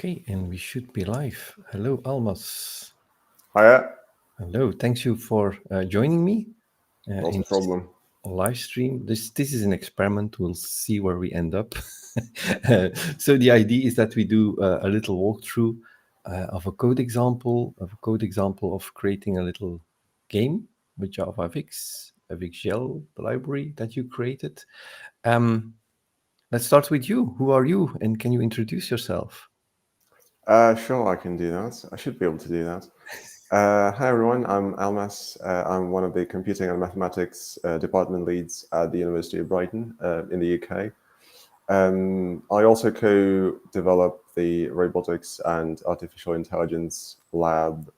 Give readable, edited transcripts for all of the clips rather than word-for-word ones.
Okay, and we should be live. Hello, Almas. Hiya. Hello, thanks you for joining me Not in a this problem. live stream. This is an experiment. We'll see where we end up. So the idea is that we do a little walkthrough of a code example, of creating a little game with JavaFX, FXGL, the library that you created. Let's start with you. Who are you, and can you introduce yourself? Sure, I can do that. I should be able to do that. Hi, everyone. I'm Almas. I'm one of the computing and mathematics department leads at the University of Brighton in the UK. I also co-develop the robotics and artificial intelligence lab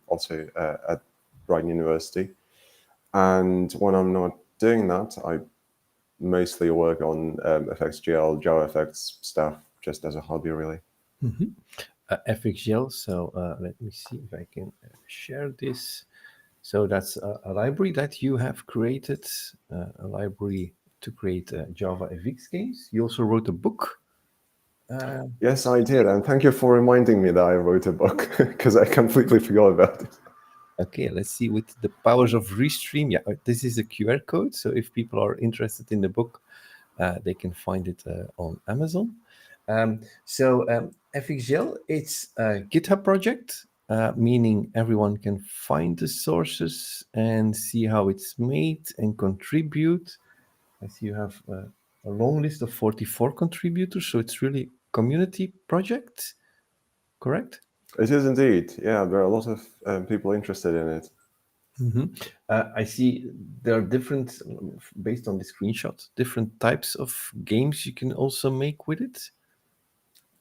also at Brighton University. And when I'm not doing that, I mostly work on FXGL, JavaFX stuff just as a hobby, really. FXGL. So let me see if I can share this. So that's a library that you have created, a library to create JavaFX games. You also wrote a book. Yes, I did. And thank you for reminding me that I wrote a book because I completely forgot about it. Okay, let's see with the powers of Restream. Yeah, this is a QR code. So if people are interested in the book, they can find it on Amazon. FXGL, it's a GitHub project, meaning everyone can find the sources and see how it's made and contribute. I see you have a long list of 44 contributors, so it's really community project, correct? It is indeed. Yeah, there are a lot of people interested in it. I see there are different, based on the screenshot, different types of games you can also make with it.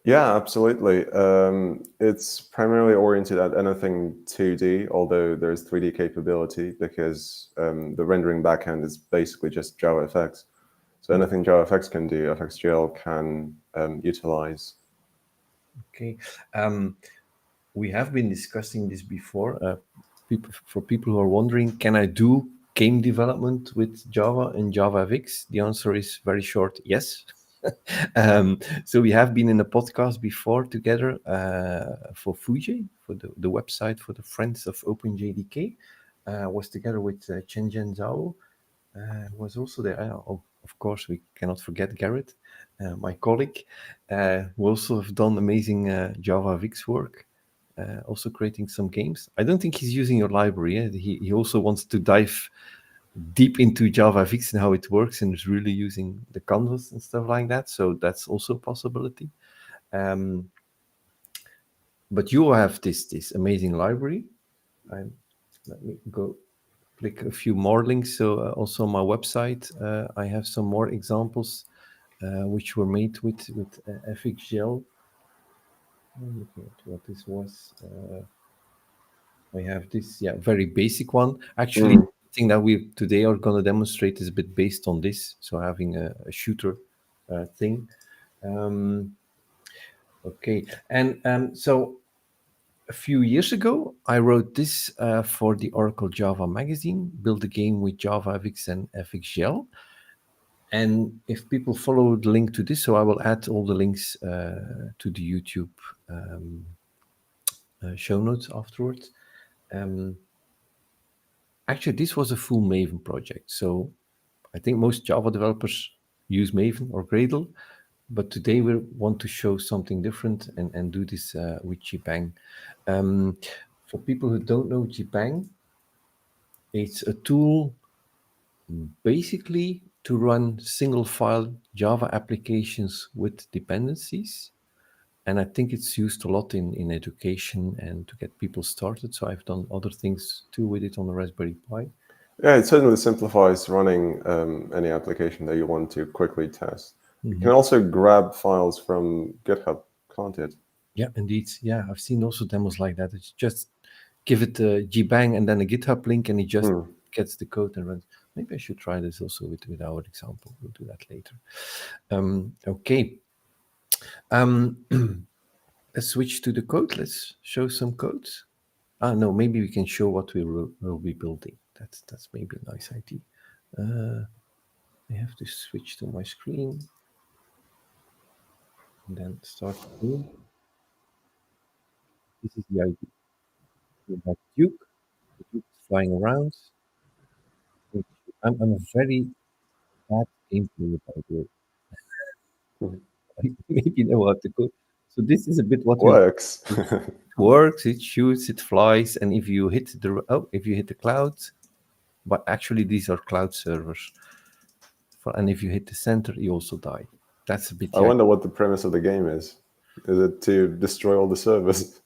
Yeah, absolutely. It's primarily oriented at anything 2D, although there's 3D capability because the rendering backend is basically just JavaFX. So anything JavaFX can do, FXGL can utilize. Okay. We have been discussing this before. For people who are wondering, can I do game development with Java and JavaFX? The answer is very short, yes. So we have been in a podcast before together for FXGL, for the website for the Friends of OpenJDK. Was together with Chen Zhao, was also there. Of course, we cannot forget Garrett, my colleague, who also have done amazing JavaFX work. Also creating some games. I don't think he's using your library. He also wants to dive deep into JavaFX and how it works, and is really using the canvas and stuff like that. So that's also a possibility. But you have this amazing library. Let me go click a few more links. So also on my website, I have some more examples which were made with FXGL. I'm looking at what this was. I have this, very basic one. Actually, the thing that we today are going to demonstrate is a bit based on this. So having a shooter thing. Okay, and so a few years ago, I wrote this for the Oracle Java magazine, build a game with JavaFX and FXGL. And if people follow the link to this, so I will add all the links to the YouTube show notes afterwards. Actually, this was a full Maven project. So I think most Java developers use Maven or Gradle, but today we want to show something different and do this with JBang. For people who don't know JBang, it's a tool basically to run single file Java applications with dependencies. And I think it's used a lot in education and to get people started. So I've done other things too with it on the Raspberry Pi. Yeah, it certainly simplifies running any application that you want to quickly test. You can also grab files from GitHub, can't it? Yeah, indeed. Yeah, I've seen also demos like that. It's just give it a JBang and then a GitHub link, and it just gets the code and runs. Maybe I should try this also with our example. We'll do that later. Okay. Let's switch to the code. Let's show some codes. No, maybe we can show what we will be building. That's maybe a nice idea. I have to switch to my screen and then start doing. this is the idea. You have Duke, the Duke is flying around. I'm a very bad game player, by the way. I maybe know how to go. So this is a bit what we Works. it works. It shoots, it flies, and if you hit the clouds, but actually these are cloud servers. And if you hit the center, you also die. That's a bit I wonder what the premise of the game is. Is it to destroy all the servers?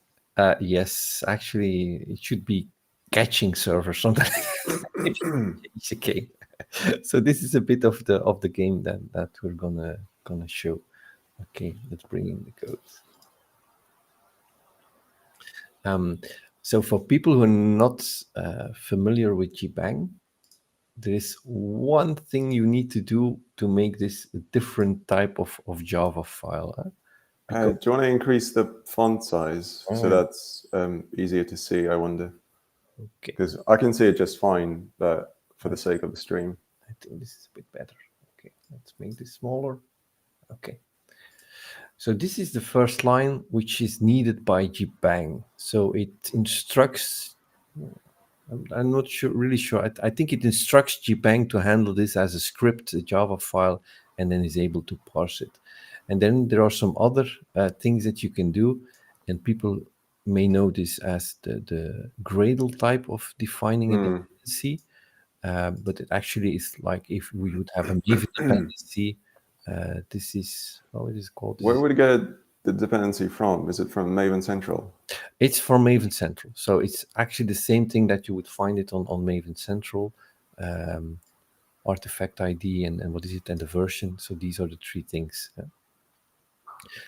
yes, actually, it should be catching servers something if you change the game. So this is a bit of the game that we're gonna show. Okay, let's bring in the code. So for people who are not familiar with JBang, there is one thing you need to do to make this a different type of Java file. Do Because you want to increase the font size so that's easier to see, I wonder? okay, Because I can see it just fine, but for the sake of the stream. I think this is a bit better. Okay, let's make this smaller. Okay. So this is the first line which is needed by JBang. So it instructs, I'm not sure, really sure. I think it instructs JBang to handle this as a script, a Java file, and then is able to parse it. And then there are some other things that you can do, and people may know this as the Gradle type of defining a dependency. But it actually is like if we would have a Maven dependency. This is how it is called. Where would you get the dependency from? Is it from Maven Central? It's from Maven Central, so it's actually the same thing that you would find it on Maven Central, artifact ID and what is it, and the version. So these are the three things.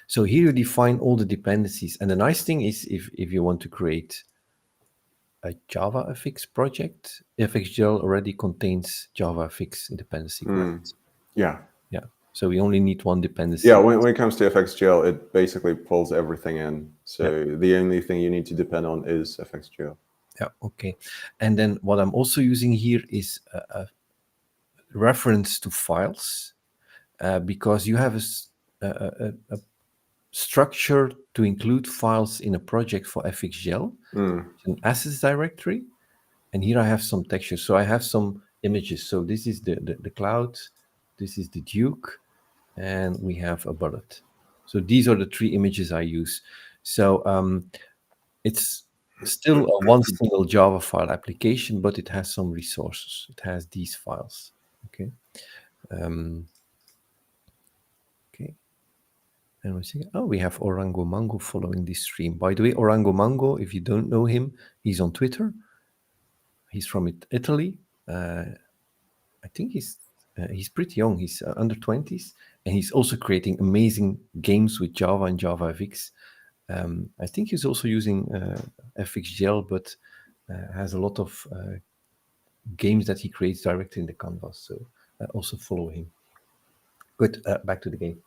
So here you define all the dependencies, and the nice thing is if you want to create a JavaFX project, FXGL already contains JavaFX dependency. Correct? Yeah. Yeah. So we only need one dependency. Yeah, when it comes to FXGL, it basically pulls everything in. So the only thing you need to depend on is FXGL. Yeah, okay. And then what I'm also using here is a reference to files, because you have a structure to include files in a project for FXGL, an assets directory. And here I have some textures. So I have some images. So this is the cloud, this is the Duke, and we have a bullet. So these are the three images I use. So it's still a one single Java file application, but it has some resources. It has these files. Okay. Okay. And we see, oh, we have Orango Mango following this stream. By the way, Orango Mango, if you don't know him, he's on Twitter. He's from Italy. I think he's pretty young. He's under 20s, and he's also creating amazing games with Java and JavaFX. I think he's also using FXGL, but has a lot of games that he creates directly in the canvas. So also follow him. Good. Back to the game.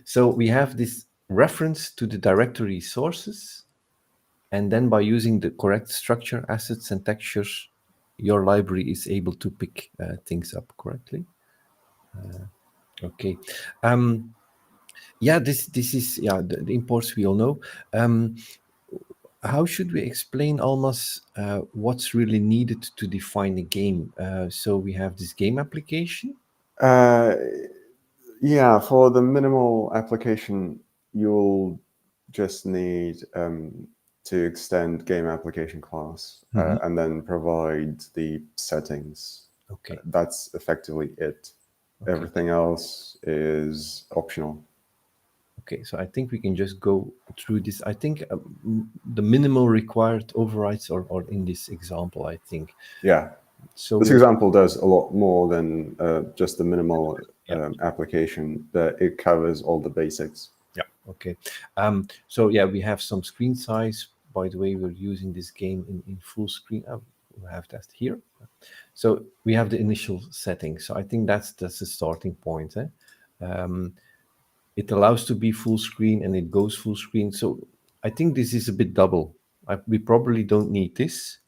So we have this reference to the directory sources, and then by using the correct structure, assets, and textures, your library is able to pick things up correctly. Okay. Yeah, this is the imports we all know. How should we explain, Almas, what's really needed to define a game? So we have this game application. Yeah, for the minimal application, you'll just need to extend game application class and then provide the settings. Okay. That's effectively it. Okay. Everything else is optional. Okay, so I think we can just go through this. I think the minimal required overrides are in this example, I think. Yeah. So this example does a lot more than just the minimal application, but it covers all the basics. Yeah, okay. So yeah, we have some screen size. By the way, we're using this game in full screen. We have that here. So we have the initial settings. So I think that's the starting point. It allows to be full screen and it goes full screen. So I think this is a bit double. We probably don't need this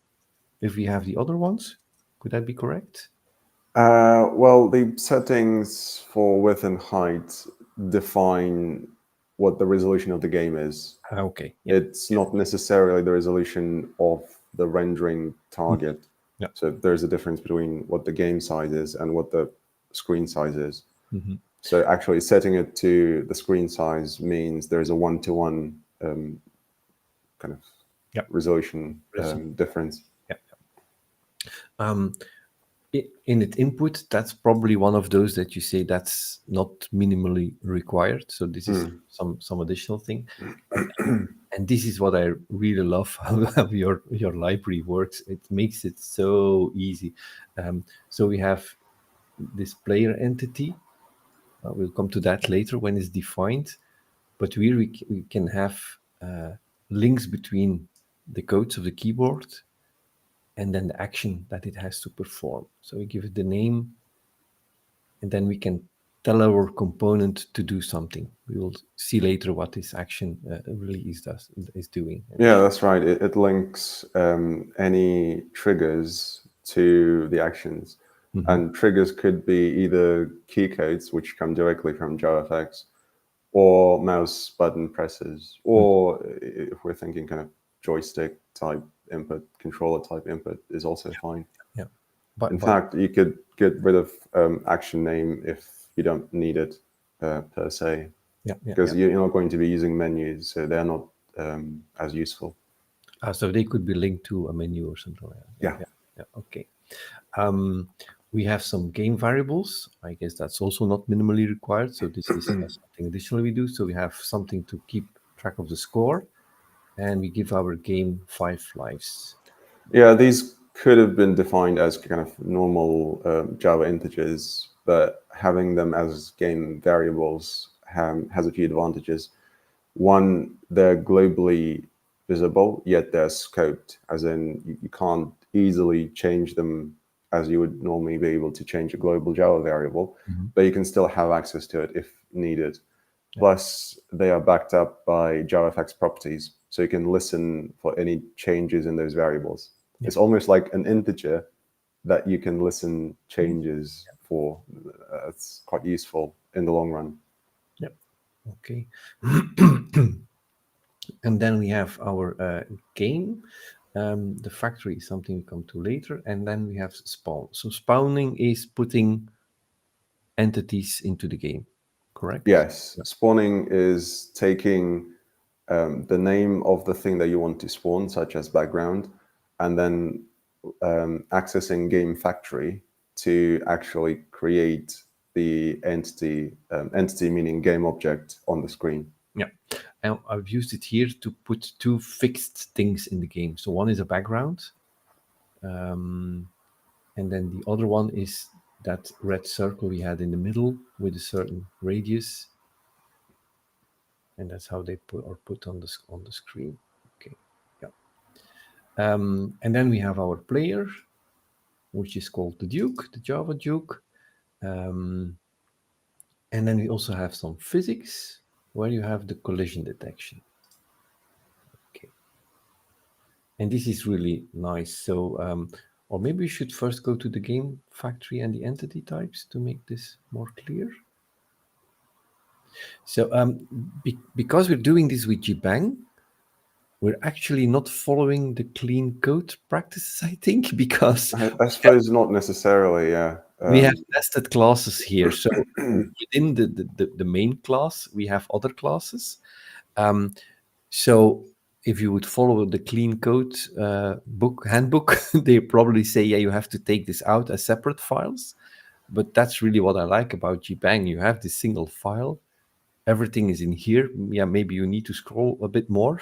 if we have the other ones. Could that be correct? Well, the settings for width and height define what the resolution of the game is. Okay. Yeah. It's not necessarily the resolution of the rendering target. Yeah. So there's a difference between what the game size is and what the screen size is. So actually setting it to the screen size means there's a one-to-one kind of resolution difference. Yeah. In its input, that's probably one of those that you say that's not minimally required. So this is some additional thing. And this is what I really love how your library works. It makes it so easy. So we have this player entity. We'll come to that later when it's defined. But we can have links between the codes of the keyboard and then the action that it has to perform. So we give it the name, and then we can tell our component to do something. We will see later what this action really is doing. Yeah, that's right. It links any triggers to the actions. And triggers could be either key codes, which come directly from JavaFX, or mouse button presses, or if we're thinking kind of joystick type input, controller type input is also fine. Yeah. In fact, you could get rid of action name if you don't need it per se, because you're not going to be using menus, so they're not as useful. So they could be linked to a menu or something like that. Yeah. Okay. We have some game variables. I guess that's also not minimally required. So this is something additional we do. So we have something to keep track of the score, and we give our game 5 lives. Yeah, these could have been defined as kind of normal Java integers, but having them as game variables has a few advantages. One, they're globally visible, yet they're scoped, as in you can't easily change them as you would normally be able to change a global Java variable, but you can still have access to it if needed. Plus, they are backed up by JavaFX properties, so you can listen for any changes in those variables. It's almost like an integer that you can listen changes for. It's quite useful in the long run. Yep. Okay. And then we have our game. The factory is something we come to later. And then we have spawn. So spawning is putting entities into the game, correct? Yes. Spawning is taking the name of the thing that you want to spawn, such as background, and then accessing game factory to actually create the entity, entity meaning game object on the screen. Yeah. And I've used it here to put 2 fixed things in the game. So one is a background, and then the other one is that red circle we had in the middle with a certain radius, and that's how they are put on the screen. Okay, yeah. And then we have our player, which is called the Duke, the Java Duke, and then we also have some physics where you have the collision detection. Okay, and this is really nice. So, or maybe we should first go to the game factory and the entity types to make this more clear. So because we're doing this with JBang, we're actually not following the clean code practices, I think, because I suppose not necessarily, yeah. We have nested classes here. So within the main class, we have other classes. So if you would follow the clean code handbook, they probably say, yeah, you have to take this out as separate files. But that's really what I like about JBang. You have this single file. Everything is in here. Yeah, maybe you need to scroll a bit more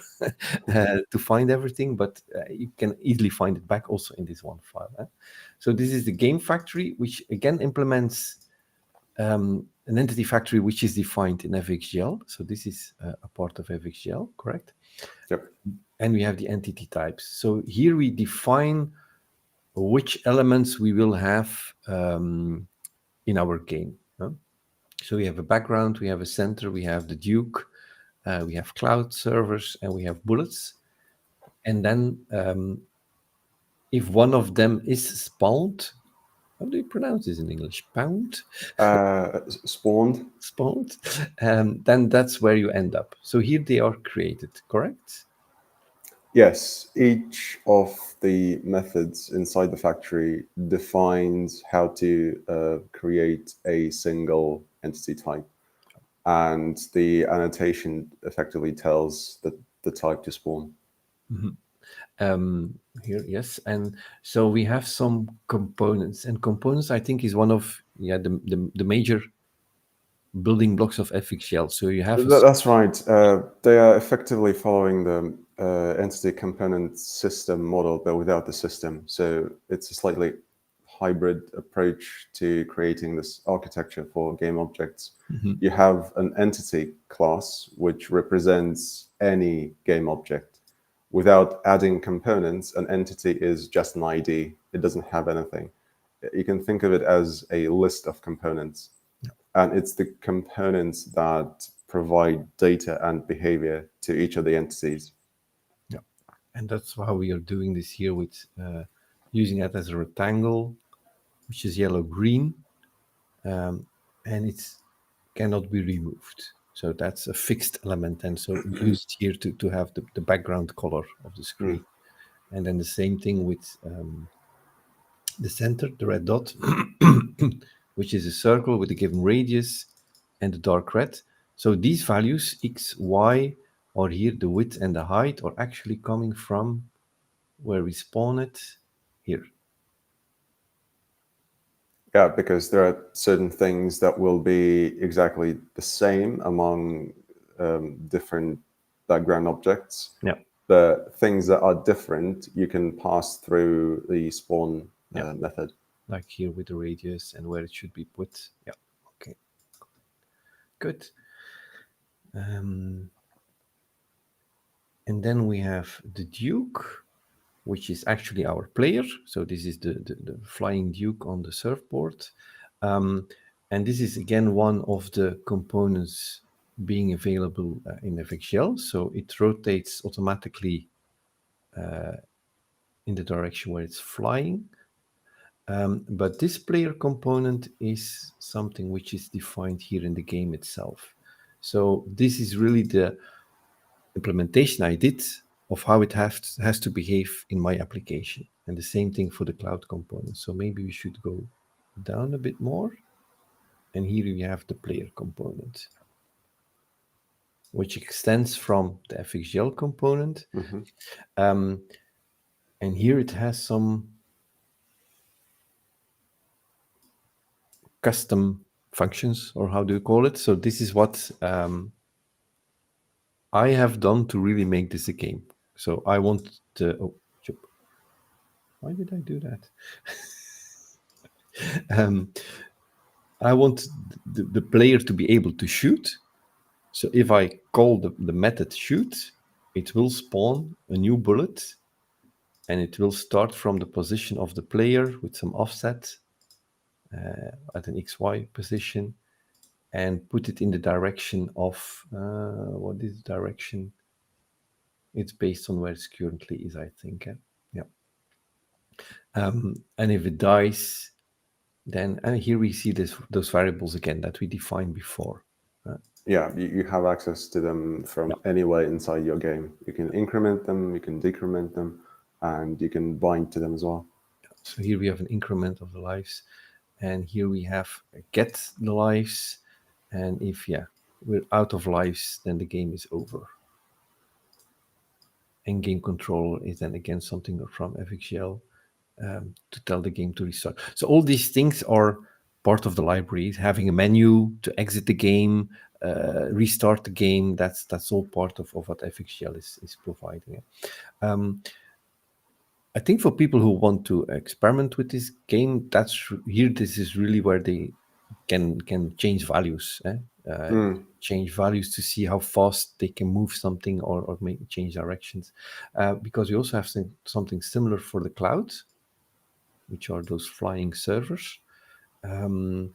to find everything, but you can easily find it back also in this one file. So this is the game factory, which again implements an entity factory which is defined in FXGL. So this is a part of FXGL, correct? Yep. And we have the entity types. So here we define which elements we will have in our game. So we have a background, we have a center, we have the Duke, we have cloud servers, and we have bullets. And then if one of them is spawned, how do you pronounce this in English? Pound? Spawned. Spawned? Then that's where you end up. So here they are created, correct? Yes, each of the methods inside the factory defines how to create a single entity type. And the annotation effectively tells the type to spawn. Here, yes. And so we have some components. And components, I think, is one of the major building blocks of FXGL. So you have That's right. They are effectively following the entity component system model, but without the system. So it's a slightly hybrid approach to creating this architecture for game objects. You have an entity class, which represents any game object. Without adding components, an entity is just an ID. It doesn't have anything. You can think of it as a list of components. And it's the components that provide data and behavior to each of the entities. Yeah, and that's how we are doing this here with using it as a rectangle, which is yellow-green, and it cannot be removed. So that's a fixed element, and so used here to have the background color of the screen. And then the same thing with the center, the red dot, which is a circle with a given radius and the dark red. So these values, x, y, or here the width and the height, are actually coming from where we spawn it here. Yeah, because there are certain things that will be exactly the same among different background objects. Yeah. The things that are different, you can pass through the spawn method. Like here with the radius and where it should be put. Yeah, okay. Good. And then we have the Duke, which is actually our player. So this is the flying Duke on the surfboard. And this is again one of the components being available in FXGL. So it rotates automatically in the direction where it's flying. But this player component is something which is defined here in the game itself. So this is really the implementation I did of how it has to behave in my application. And the same thing for the cloud component. So maybe we should go down a bit more. And here we have the player component, which extends from the FXGL component. And here it has some custom functions, or how do you call it? So this is what I have done to really make this a game. So I want to... why did I do that? I want the player to be able to shoot. So if I call the method shoot, it will spawn a new bullet, and it will start from the position of the player with some offset at an XY position, and put it in the direction of, what is the direction? It's based on where it currently is, I think. Yeah. And if it dies, then, and here we see those variables again that we defined before. Yeah, you have access to them from anywhere inside your game. You can increment them, you can decrement them, and you can bind to them as well. So here we have an increment of the lives, and here we have get the lives, and if we're out of lives, then the game is over. And game control is then again something from FXGL to tell the game to restart. So all these things are part of the library. Having a menu to exit the game, restart the game, that's all part of what FXGL is providing. I think for people who want to experiment with this game, this is really where they can change values. Change values to see how fast they can move something or change directions. Because we also have something similar for the cloud, which are those flying servers. The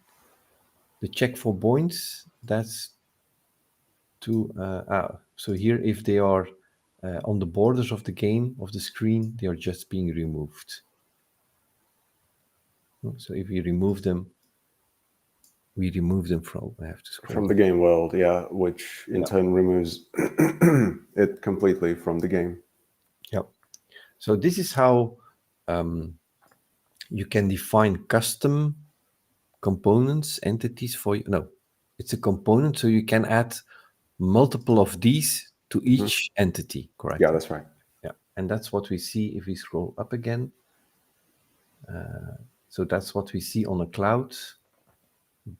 check for points, that's so here if they are on the borders of the game, of the screen, they are just being removed. So if we remove them, we remove them from, I have to scroll. From the game world, yeah, which in turn removes it completely from the game. Yeah. So this is how you can define custom components, entities for you. No, it's a component, so you can add multiple of these to each entity, correct? Yeah, that's right. Yeah, and that's what we see if we scroll up again. So that's what we see on a cloud.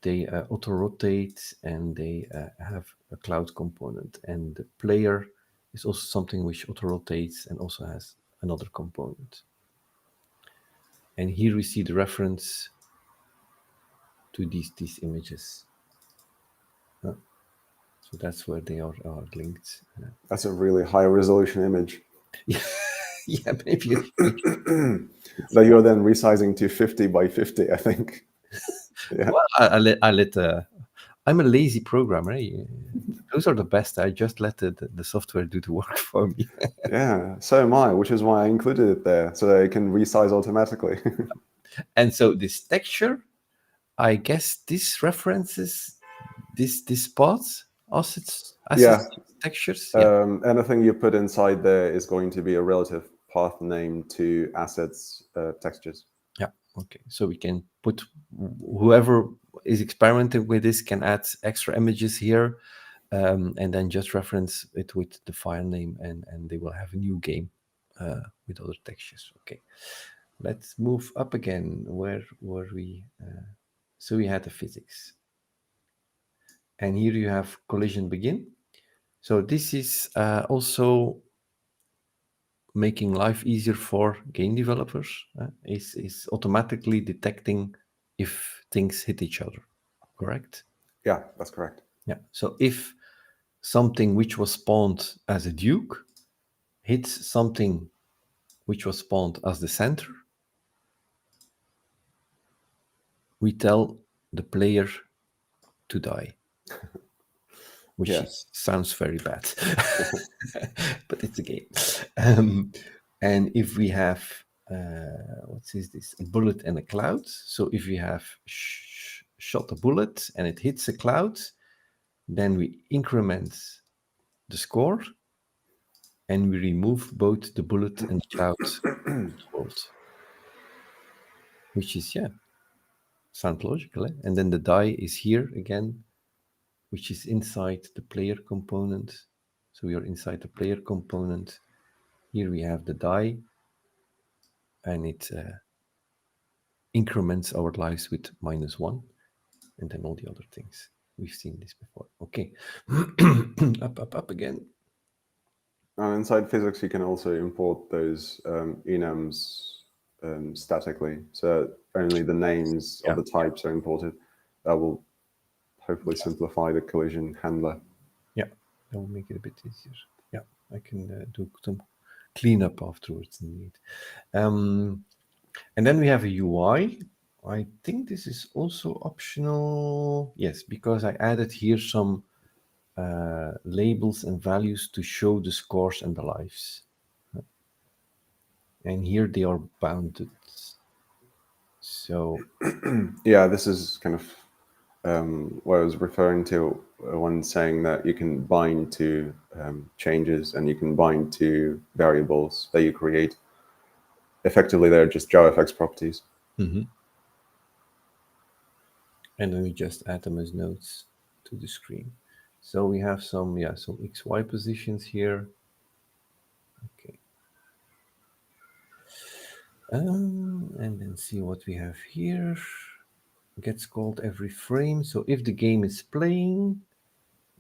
They auto-rotate and they have a cloud component. And the player is also something which auto-rotates and also has another component. And here we see the reference to these images. So that's where they are linked. That's a really high resolution image Yeah, maybe. that you're then resizing to 50 by 50, I think. Yeah. Well, I'm a lazy programmer. Those are the best. I just let the software do the work for me. Yeah, so am I, which is why I included it there, so that it can resize automatically. And so this texture, I guess this references this spots, assets, textures. Yeah. Anything you put inside there is going to be a relative path name to assets textures. Yeah. Okay. So we can put whoever is experimenting with this can add extra images here, and then just reference it with the file name, and they will have a new game with other textures. Okay. Let's move up again. Where were we? So we had the physics, and here you have collision begin. So this is also making life easier for game developers. Is automatically detecting if things hit each other. Correct? Yeah, that's correct. Yeah. So if something which was spawned as a duke hits something which was spawned as the center, we tell the player to die, which sounds very bad, but it's a game. And if we have, what is this? A bullet and a cloud. So if we have shot a bullet and it hits a cloud, then we increment the score and we remove both the bullet and the cloud world. Which is, sounds logical. And then the die is here again, which is inside the player component. So we are inside the player component. Here we have the die, and it increments our lives with -1, and then all the other things. We've seen this before. Okay, up again. Inside physics, you can also import those enums statically, so only the names of the types are imported. That will hopefully simplify the collision handler. Yeah, that will make it a bit easier. Yeah, I can do some cleanup afterwards indeed. And then we have a UI. I think this is also optional. Yes, because I added here some labels and values to show the scores and the lives. And here they are bounded. So yeah, this is kind of what I was referring to when saying that you can bind to changes and you can bind to variables that you create. Effectively, they're just JavaFX properties. And then we just add them as nodes to the screen. So we have some XY positions here. Okay. And then see what we have here. Gets called every frame. So if the game is playing,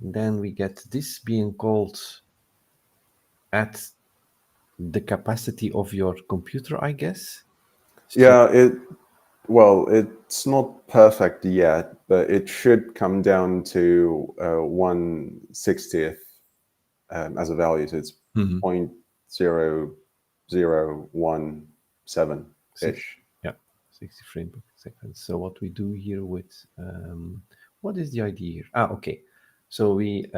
then we get this being called at the capacity of your computer, I guess. So, yeah, it's not perfect yet, but it should come down to 1/60th as a value. So it's 0.0017-ish. Yeah, 60 frames per second. So what we do here with, what is the idea here? Okay. So we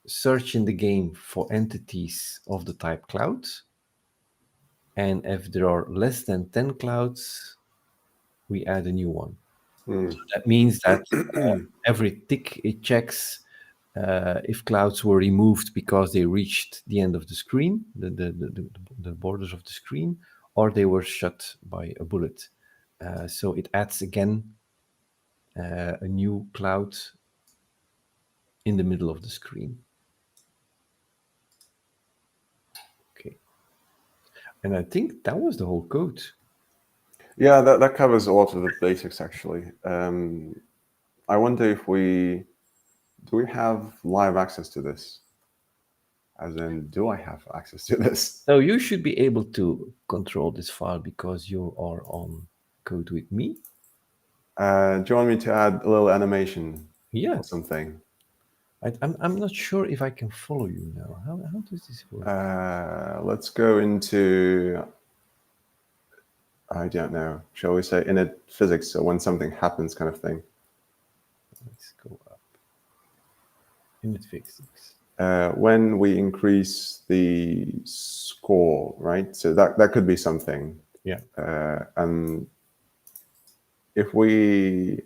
search in the game for entities of the type cloud. And if there are less than 10 clouds, we add a new one. Hmm. So that means that every tick it checks if clouds were removed because they reached the end of the screen, the borders of the screen, or they were shut by a bullet. So it adds again a new cloud in the middle of the screen. Okay. And I think that was the whole code. Yeah, that covers a lot of the basics, actually. I wonder if do we have live access to this? As in, do I have access to this? So you should be able to control this file because you are on Code with me. Do you want me to add a little animation Yeah. or something? I'm not sure if I can follow you now. How does this work? Let's go into, I don't know, shall we say init physics, so when something happens kind of thing. Let's go up. Init physics. When we increase the score, right? So that could be something. Yeah. And if we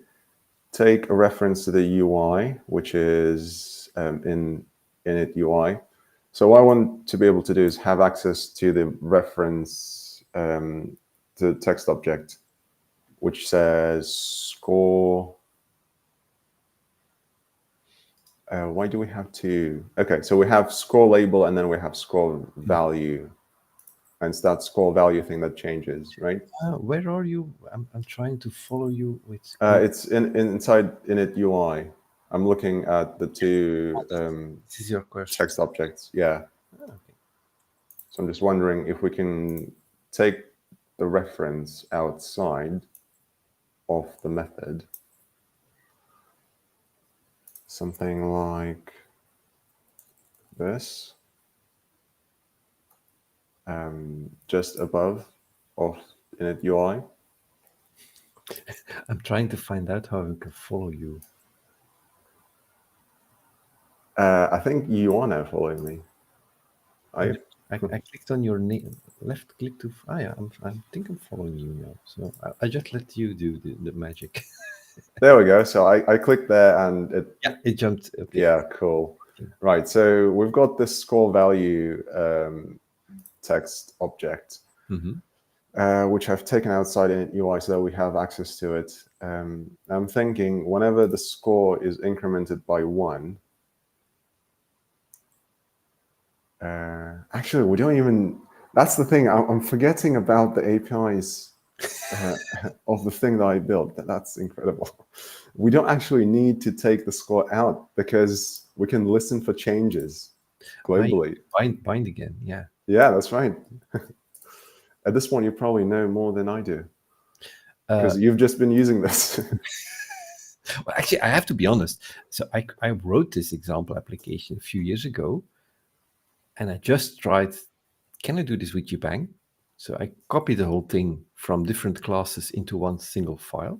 take a reference to the UI, which is in init UI. So what I want to be able to do is have access to the reference to the text object, which says score. Why do we have to? Okay, so we have score label and then we have score value. And it's that score value thing that changes, right? Where are you? I'm trying to follow you with. It's inside init UI. I'm looking at the two This is your question. text objects. Yeah. Okay. So I'm just wondering if we can take the reference outside of the method. Something like this. Just above of init UI. I'm trying to find out how I can follow you. I think you are now following me. I clicked on your name, left click to. Yeah, I think I'm following you now. So I just let you do the magic. There we go. So I clicked there and it jumped. Okay. Yeah, cool. Right. So we've got this score value text object, which I've taken outside in UI so that we have access to it. I'm thinking whenever the score is incremented by 1, actually, we don't even, that's the thing, I'm forgetting about the APIs of the thing that I built. That's incredible. We don't actually need to take the score out because we can listen for changes globally. Bind again, yeah. Yeah, that's right. At this point, you probably know more than I do because you've just been using this. Well, actually, I have to be honest. So I wrote this example application a few years ago, and I just tried, can I do this with JBang? So I copied the whole thing from different classes into one single file.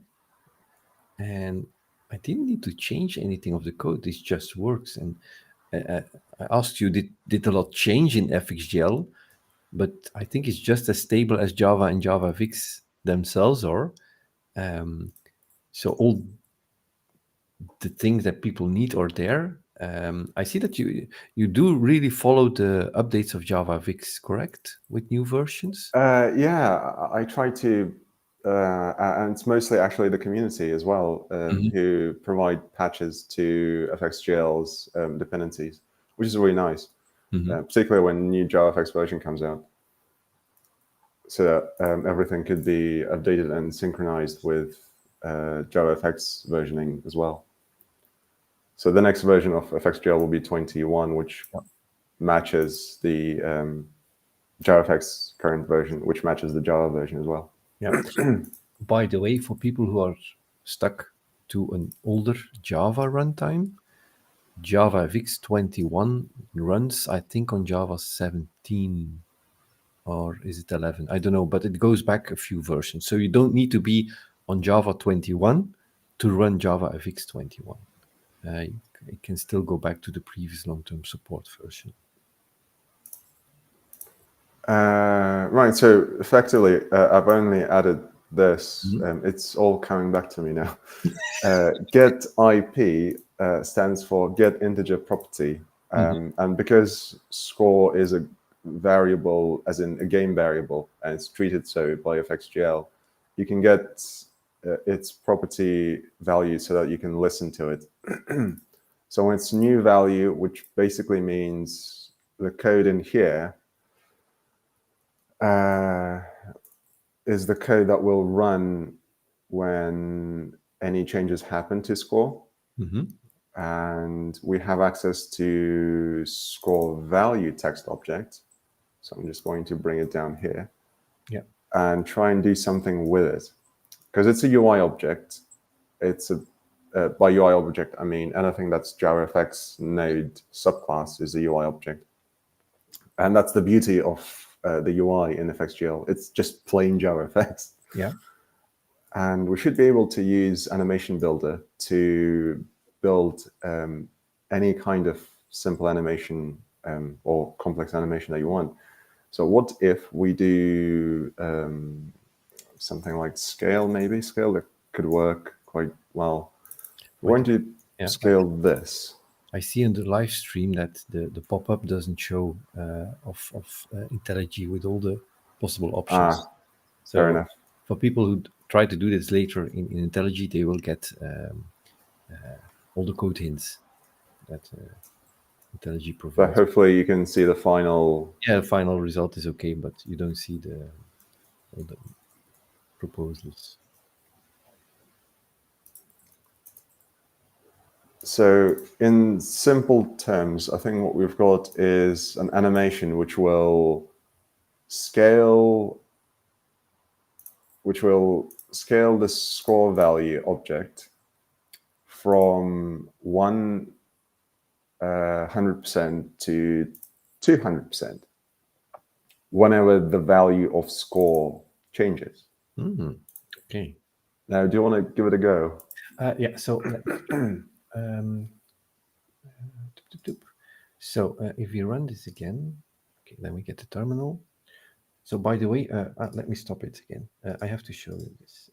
And I didn't need to change anything of the code. This just works. And I asked you, did a lot change in FXGL? But I think it's just as stable as Java and JavaFX themselves are. So all the things that people need are there. I see that you do really follow the updates of JavaFX, correct? With new versions? Yeah, I try to, and it's mostly actually the community as well who provide patches to FXGL's dependencies, which is really nice, particularly when new JavaFX version comes out. So that everything could be updated and synchronized with JavaFX versioning as well. So the next version of FXGL will be 21, which matches the JavaFX current version, which matches the Java version as well. Yeah. By the way, for people who are stuck to an older Java runtime, JavaFX 21 runs, I think, on Java 17, or is it 11? I don't know, but it goes back a few versions. So you don't need to be on Java 21 to run JavaFX 21. It can still go back to the previous long-term support version. Right, so effectively, I've only added this. It's all coming back to me now. Get IP stands for get integer property. And because score is a variable, as in a game variable, and it's treated so by FXGL, you can get its property value so that you can listen to it. So when it's new value, which basically means the code in here is the code that will run when any changes happen to score. And we have access to score value text object. So I'm just going to bring it down here and try and do something with it. Because it's a UI object. It's a by UI object, I mean anything that's JavaFX node subclass is a UI object. And that's the beauty of the UI in FXGL. It's just plain JavaFX. Yeah. And we should be able to use Animation Builder to build any kind of simple animation or complex animation that you want. So what if we do something like scale, maybe? Scale that could work quite well. We're going to scale this. I see in the live stream that the pop-up doesn't show of IntelliJ with all the possible options. So fair enough. For people who try to do this later in IntelliJ, they will get all the code hints that IntelliJ provides. But hopefully you can see the final... Yeah, the final result is okay, but you don't see all the proposals. So in simple terms, I think what we've got is an animation which will scale the score value object from 100% to 200% whenever the value of score changes. Okay. Now, do you want to give it a go? Yeah. So. So if we run this again, okay, then we get the terminal. So by the way, let me stop it again. I have to show you this.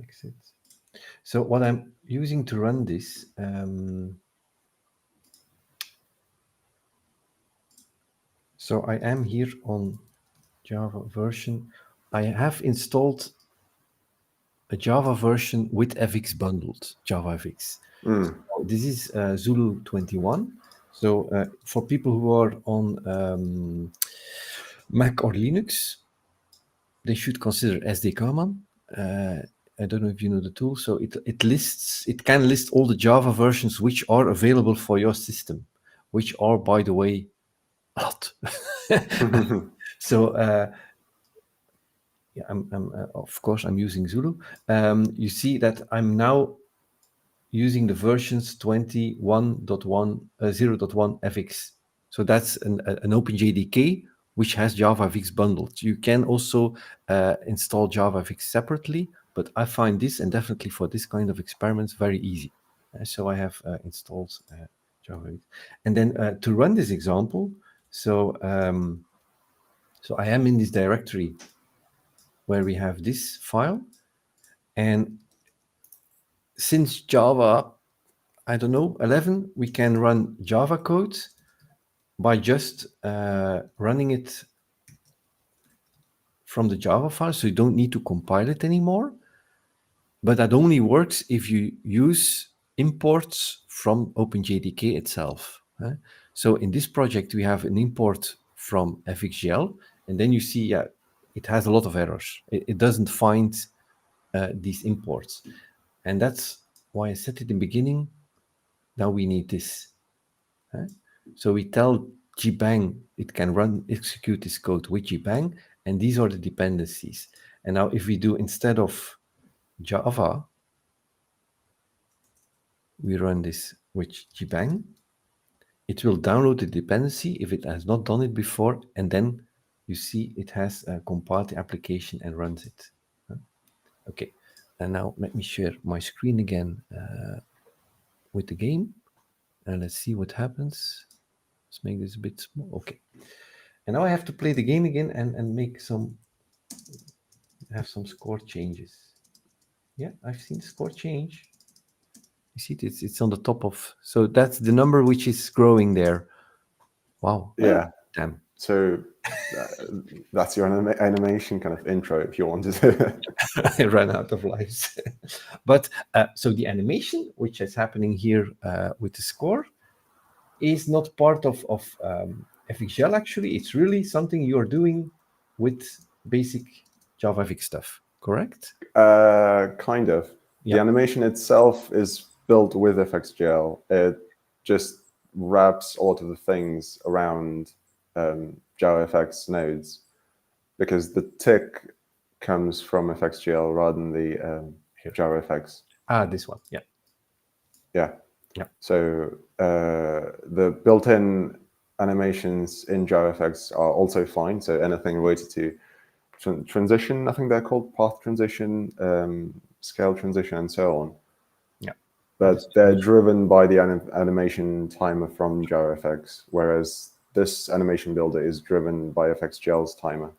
Exit. So what I'm using to run this, so I am here on Java version. I have installed a Java version with FX bundled, JavaFX. So this is Zulu 21. So for people who are on Mac or Linux, they should consider SDKMAN. I don't know if you know the tool. So it can list all the Java versions which are available for your system, which are, by the way, a lot. So yeah, of course I'm using Zulu. You see that I'm now using the versions 21.1.0.1 FX. So that's an OpenJDK which has JavaFX bundled. You can also install JavaFX separately, but I find this, and definitely for this kind of experiments, very easy. So I have installed JavaFX. And then to run this example, so I am in this directory where we have this file, and since Java, I don't know, 11, we can run Java code by just running it from the Java file, so you don't need to compile it anymore. But that only works if you use imports from OpenJDK itself. So in this project, we have an import from FXGL, and then you see it has a lot of errors. It doesn't find these imports. And that's why I said at the beginning, now we need this. So we tell JBang it can execute this code with JBang, and these are the dependencies. And now if we do, instead of Java, we run this with JBang, it will download the dependency if it has not done it before, and then you see it has compiled the application and runs it. Okay, and now let me share my screen again with the game, and let's see what happens. Let's make this a bit small. Okay, and now I have to play the game again and make some have some score changes. Yeah, I've seen score change. You see, it's on the top of. So that's the number which is growing there. Wow. Yeah. Damn. So that's your animation kind of intro, if you wanted to. I ran out of lives. But so the animation, which is happening here with the score, is not part of FXGL. Actually, it's really something you're doing with basic JavaFX stuff. Correct? Kind of. The Yeah. animation itself is built with FXGL. It just wraps a lot of the things around JavaFX nodes, because the tick comes from FXGL rather than the JavaFX. This one. Yeah. Yeah. Yeah. So the built-in animations in JavaFX are also fine. So anything related to transition, I think they're called path transition, scale transition, and so on. Yeah. But they're driven by the animation timer from JavaFX, whereas this animation builder is driven by FXGL's timer.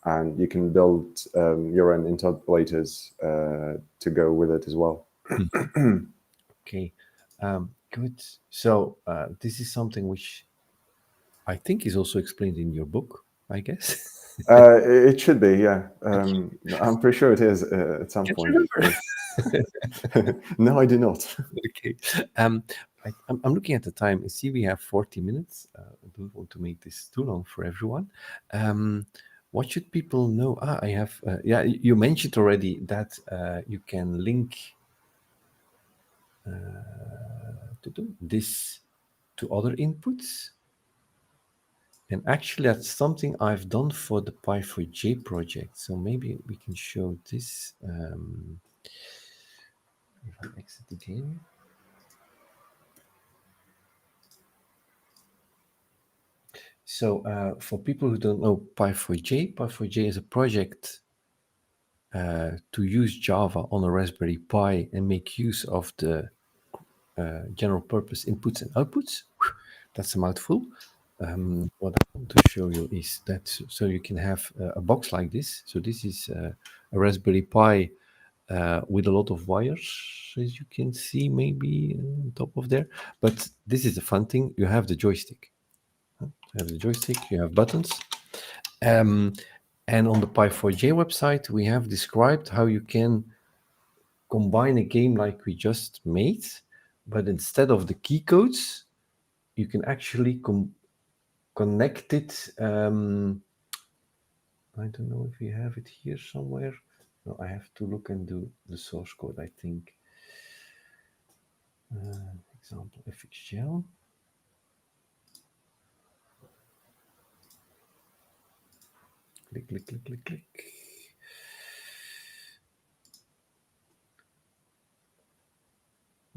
And you can build your own interpolators to go with it as well. Okay. Good. So this is something which I think is also explained in your book, I guess. It should be, yeah. I'm pretty sure it is at some Can't point. remember. No, I do not. Okay. I'm looking at the time. I see we have 40 minutes. I don't want to make this too long for everyone. What should people know? I have, yeah, you mentioned already that you can link to do this to other inputs. And actually, that's something I've done for the Pi4J project. So maybe we can show this. If I exit the game. So for people who don't know Pi4J, Pi4J is a project to use Java on a Raspberry Pi and make use of the general purpose inputs and outputs. That's a mouthful. What I want to show you is that so you can have a box like this. So this is a Raspberry Pi with a lot of wires, as you can see, maybe on top of there. But this is the fun thing. You have the joystick. You have the joystick. You have buttons. And on the Pi4J website, we have described how you can combine a game like we just made, but instead of the key codes, you can actually connect it. I don't know if we have it here somewhere. No, I have to look and do the source code, I think. Example FXGL. Click, click, click, click, click.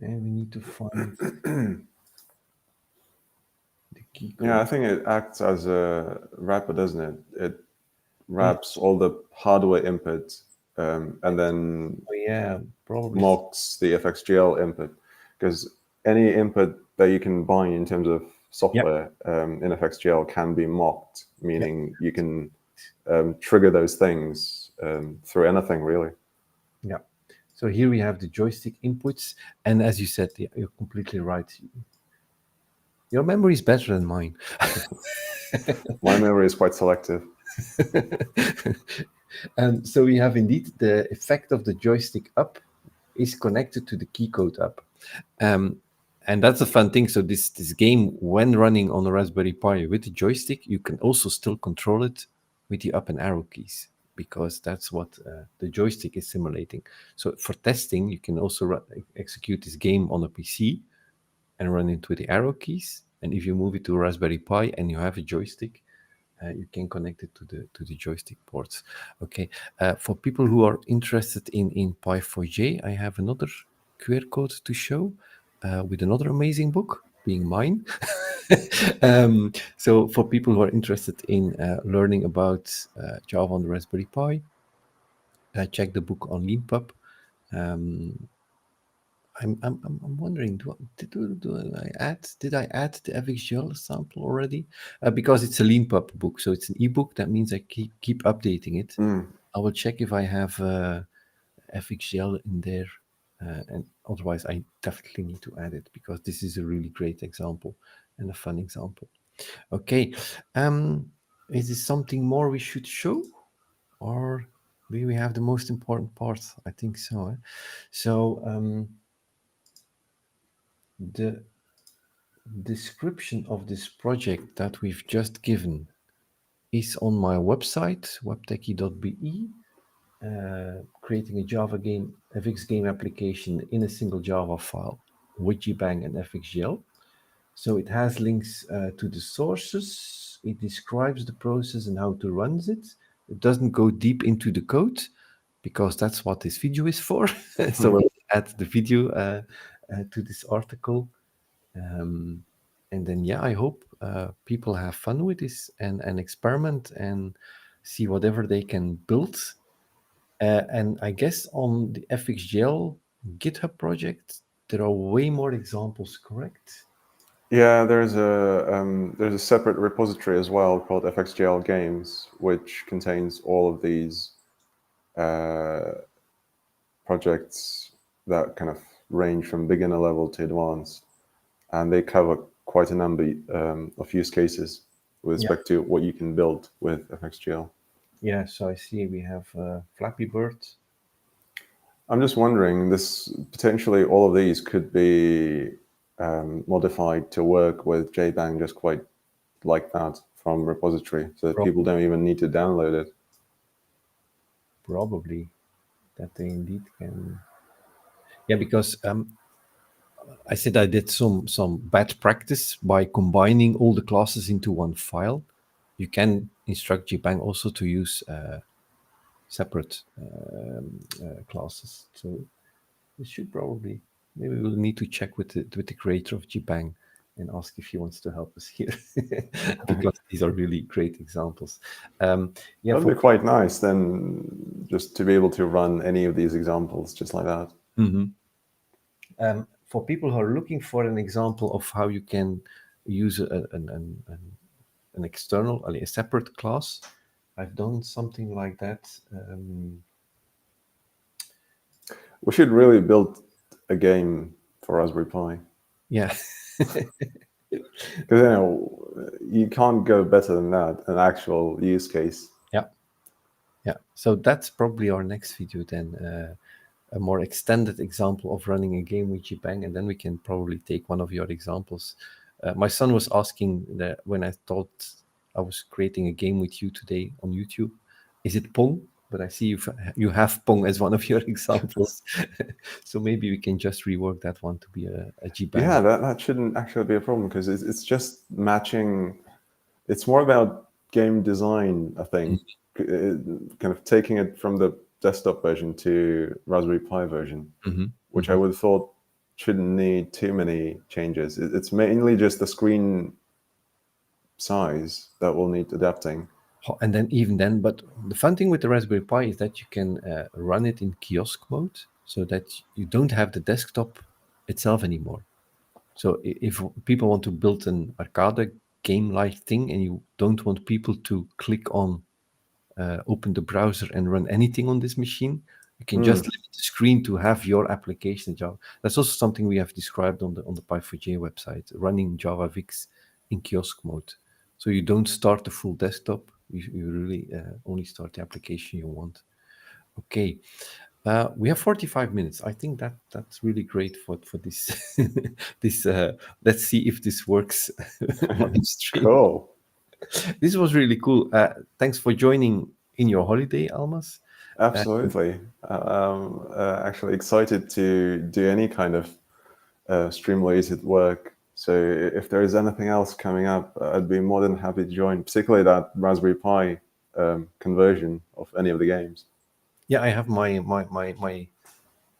And we need to find the key code. Yeah, I think it acts as a wrapper, doesn't it? It wraps all the hardware input and then Yeah, probably. mocks the FXGL input, because any input that you can buy in terms of software in FXGL can be mocked, meaning you can trigger those things through anything, really. Yeah. So here we have the joystick inputs. And as you said, you're completely right. Your memory is better than mine. My memory is quite selective. So we have indeed the effect of the joystick up is connected to the key code up. And that's a fun thing. So this game, when running on a Raspberry Pi with the joystick, you can also still control it with the up and arrow keys, because that's what the joystick is simulating. So for testing, you can also execute this game on a PC and run it with the arrow keys. And if you move it to a Raspberry Pi and you have a joystick, you can connect it to the joystick ports. Okay. For people who are interested in Pi4J, I have another QR code to show with another amazing book, being mine. So for people who are interested in learning about Java on the Raspberry Pi, check the book on LeanPub. I'm wondering, did I add the FXGL sample already? Because it's a LeanPub book, so it's an ebook. That means I keep updating it. I will check if I have FXGL in there, and otherwise I definitely need to add it because this is a really great example and a fun example. Okay, is there something more we should show, or do we have the most important part? I think so. So the description of this project that we've just given is on my website, webtechie.be. Creating a Java game, FX game application in a single Java file with JBang and FXGL. So it has links to the sources. It describes the process and how to run it. It doesn't go deep into the code because that's what this video is for. So we'll add the video to this article. And then, yeah, I hope people have fun with this and experiment and see whatever they can build. And I guess on the FXGL GitHub project, there are way more examples, correct? Yeah, there's a separate repository as well called FXGL Games, which contains all of these projects that kind of range from beginner level to advanced, and they cover quite a number of use cases with respect to what you can build with FXGL. Yeah, so I see we have Flappy Bird. I'm just wondering, this potentially all of these could be modified to work with JBang just quite like that from repository, so that people don't even need to download it. Probably that they indeed can. Yeah, because I said I did some bad practice by combining all the classes into one file. You can instruct JBang also to use separate classes. So it should probably, maybe we'll need to check with the creator of JBang and ask if he wants to help us here because these are really great examples. Yeah, that'd be quite nice then, just to be able to run any of these examples just like that. For people who are looking for an example of how you can use an external, a separate class, I've done something like that. We should really build a game for Raspberry Pi. Yeah. Because you can't go better than that, an actual use case. Yeah. So that's probably our next video then, a more extended example of running a game with JBang, and then we can probably take one of your examples. My son was asking that when I thought I was creating a game with you today on YouTube, is it Pong? But I see you have Pong as one of your examples. So maybe we can just rework that one to be a JBang. Yeah, that shouldn't actually be a problem because it's just matching. It's more about game design, I think, kind of taking it from the desktop version to Raspberry Pi version, which I would have thought shouldn't need too many changes. It's mainly just the screen size that will need adapting. And then even then, but the fun thing with the Raspberry Pi is that you can run it in kiosk mode so that you don't have the desktop itself anymore. So if people want to build an arcade game-like thing and you don't want people to click on open the browser and run anything on this machine, you can just limit the screen to have your application in Java. That's also something we have described on the Pi4J website, running JavaFX in kiosk mode. So you don't start the full desktop. You really only start the application you want. Okay. We have 45 minutes. I think that's really great for this. Let's see if this works on the stream. Cool. This was really cool. Thanks for joining in your holiday, Almas. Absolutely. Actually excited to do any kind of stream-related work. So if there is anything else coming up, I'd be more than happy to join, particularly that Raspberry Pi conversion of any of the games. Yeah, I have my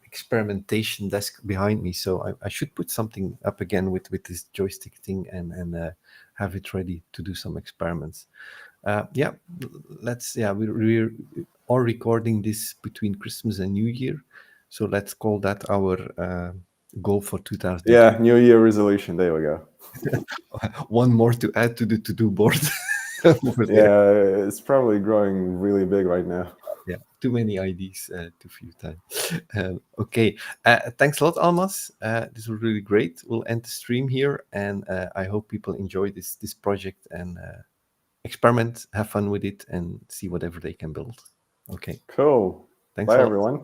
experimentation desk behind me, so I should put something up again with this joystick thing and have it ready to do some experiments. Yeah, we are recording this between Christmas and New Year, so let's call that our goal for 2000. Yeah, New Year resolution. There we go. One more to add to the to-do board. over there. Yeah, it's probably growing really big right now. Yeah, too many IDs, too few time. Okay, thanks a lot, Almas. This was really great. We'll end the stream here, and I hope people enjoy this project and experiment, have fun with it, and see whatever they can build. Okay, Cool. thanks Bye, a lot. everyone.